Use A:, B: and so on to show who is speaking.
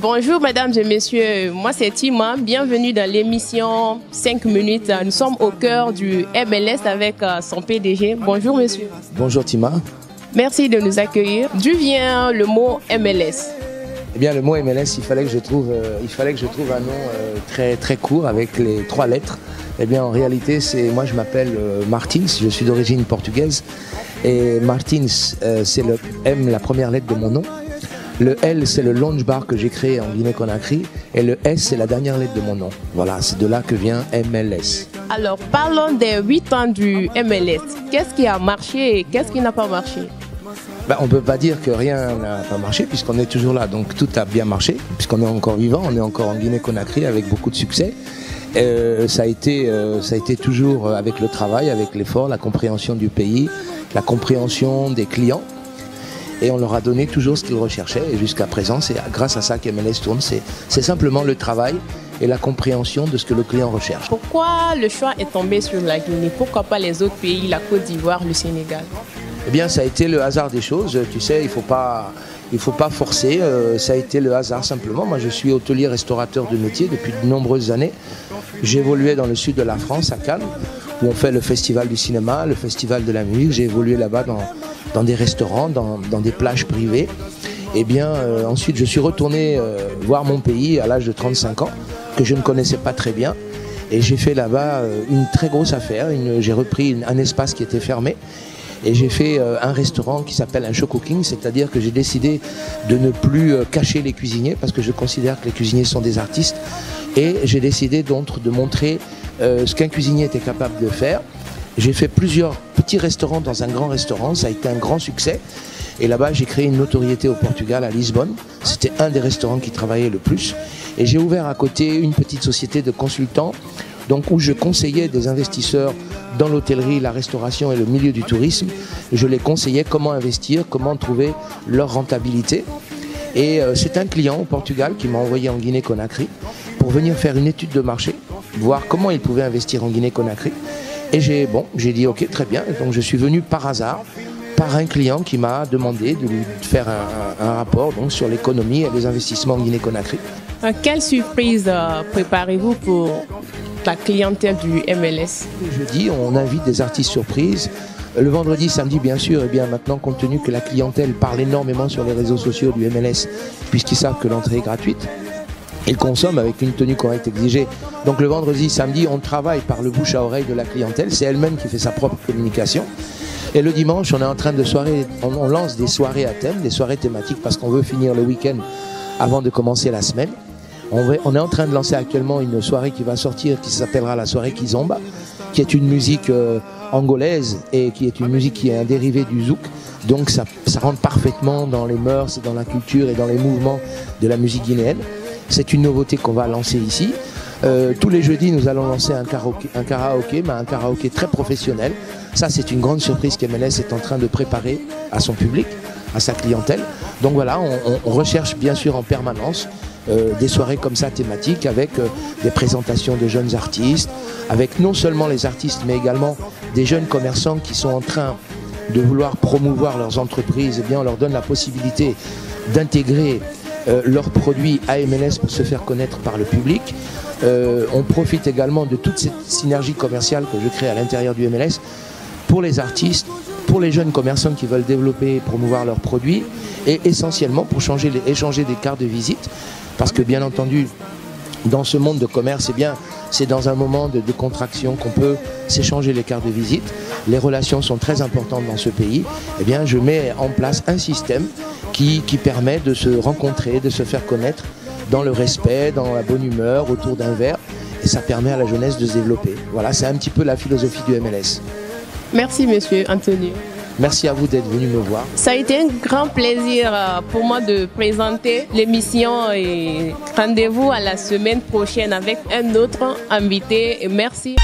A: Bonjour mesdames et messieurs, moi c'est Tima, bienvenue dans l'émission 5 minutes. Nous sommes au cœur du MLS avec son PDG. Bonjour monsieur.
B: Bonjour Tima.
A: Merci de nous accueillir. D'où vient le mot MLS?
B: Eh bien le mot MLS, il fallait que je trouve un nom très court avec les 3 lettres. Eh bien en réalité, moi je m'appelle Martins, je suis d'origine portugaise. Et Martins, c'est le M, la première lettre de mon nom. Le L, c'est le lounge bar que j'ai créé en Guinée-Conakry. Et le S, c'est la dernière lettre de mon nom. Voilà, c'est de là que vient MLS.
A: Alors, parlons des 8 ans du MLS. Qu'est-ce qui a marché et qu'est-ce qui n'a pas marché?
B: On ne peut pas dire que rien n'a pas marché puisqu'on est toujours là. Donc tout a bien marché puisqu'on est encore vivant, on est encore en Guinée-Conakry avec beaucoup de succès. Ça a été toujours avec le travail, avec l'effort, la compréhension du pays, la compréhension des clients. Et on leur a donné toujours ce qu'ils recherchaient. Et jusqu'à présent, c'est grâce à ça qu'MLS tourne. C'est simplement le travail et la compréhension de ce que le client recherche.
A: Pourquoi le choix est tombé sur la Guinée? Pourquoi pas les autres pays, la Côte d'Ivoire, le Sénégal?
B: Eh bien, ça a été le hasard des choses. Tu sais, il faut pas forcer. Ça a été le hasard simplement. Moi, je suis hôtelier-restaurateur de métier depuis de nombreuses années. J'évoluais dans le sud de la France, à Cannes, où on fait le festival du cinéma, le festival de la musique. J'ai évolué là-bas dans des restaurants, dans des plages privées. Et bien, ensuite, je suis retourné voir mon pays à l'âge de 35 ans, que je ne connaissais pas très bien. Et j'ai fait là-bas une très grosse affaire. J'ai repris un espace qui était fermé. Et j'ai fait un restaurant qui s'appelle un show cooking, c'est-à-dire que j'ai décidé de ne plus cacher les cuisiniers, parce que je considère que les cuisiniers sont des artistes. Et j'ai décidé donc de montrer ce qu'un cuisinier était capable de faire. J'ai fait plusieurs petits restaurants dans un grand restaurant, ça a été un grand succès. Et là-bas, j'ai créé une notoriété au Portugal, à Lisbonne. C'était un des restaurants qui travaillait le plus. Et j'ai ouvert à côté une petite société de consultants, donc où je conseillais des investisseurs dans l'hôtellerie, la restauration et le milieu du tourisme. Je les conseillais comment investir, comment trouver leur rentabilité. Et c'est un client au Portugal qui m'a envoyé en Guinée-Conakry pour venir faire une étude de marché, voir comment il pouvait investir en Guinée-Conakry. Et j'ai dit ok, très bien. Et donc je suis venu par hasard, par un client qui m'a demandé de lui faire un rapport donc, sur l'économie et les investissements en Guinée-Conakry.
A: Quelle surprise préparez-vous pour la clientèle du MLS?
B: Le jeudi, on invite des artistes surprises. Le vendredi, samedi, bien sûr, et bien maintenant, compte tenu que la clientèle parle énormément sur les réseaux sociaux du MLS, puisqu'ils savent que l'entrée est gratuite, ils consomment avec une tenue correcte exigée. Donc le vendredi, samedi, on travaille par le bouche à oreille de la clientèle. C'est elle-même qui fait sa propre communication. Et le dimanche, on est en train de on lance des soirées à thème, des soirées thématiques, parce qu'on veut finir le week-end avant de commencer la semaine. On est en train de lancer actuellement une soirée qui va sortir, qui s'appellera la soirée Kizomba, qui est une musique angolaise et qui est une musique qui est un dérivé du zouk. Donc ça rentre parfaitement dans les mœurs, dans la culture et dans les mouvements de la musique guinéenne. C'est une nouveauté qu'on va lancer ici. Tous les jeudis, nous allons lancer un karaoké, mais un karaoké très professionnel. Ça, c'est une grande surprise qu'MLS est en train de préparer à son public, à sa clientèle. Donc voilà, on recherche bien sûr en permanence des soirées comme ça thématiques avec des présentations de jeunes artistes, avec non seulement les artistes, mais également des jeunes commerçants qui sont en train de vouloir promouvoir leurs entreprises. Eh bien, on leur donne la possibilité d'intégrer leurs produits à MLS pour se faire connaître par le public. On profite également de toute cette synergie commerciale que je crée à l'intérieur du MLS pour les artistes, pour les jeunes commerçants qui veulent développer et promouvoir leurs produits, et essentiellement pour échanger des cartes de visite, parce que bien entendu, dans ce monde de commerce, eh bien, c'est dans un moment de contraction qu'on peut s'échanger les cartes de visite. Les relations sont très importantes dans ce pays. Eh bien, je mets en place un système qui permet de se rencontrer, de se faire connaître dans le respect, dans la bonne humeur, autour d'un verre. Et ça permet à la jeunesse de se développer. Voilà, c'est un petit peu la philosophie du MLS.
A: Merci, monsieur Antonio.
B: Merci à vous d'être venu me voir.
A: Ça a été un grand plaisir pour moi de présenter l'émission et rendez-vous à la semaine prochaine avec un autre invité. Et merci.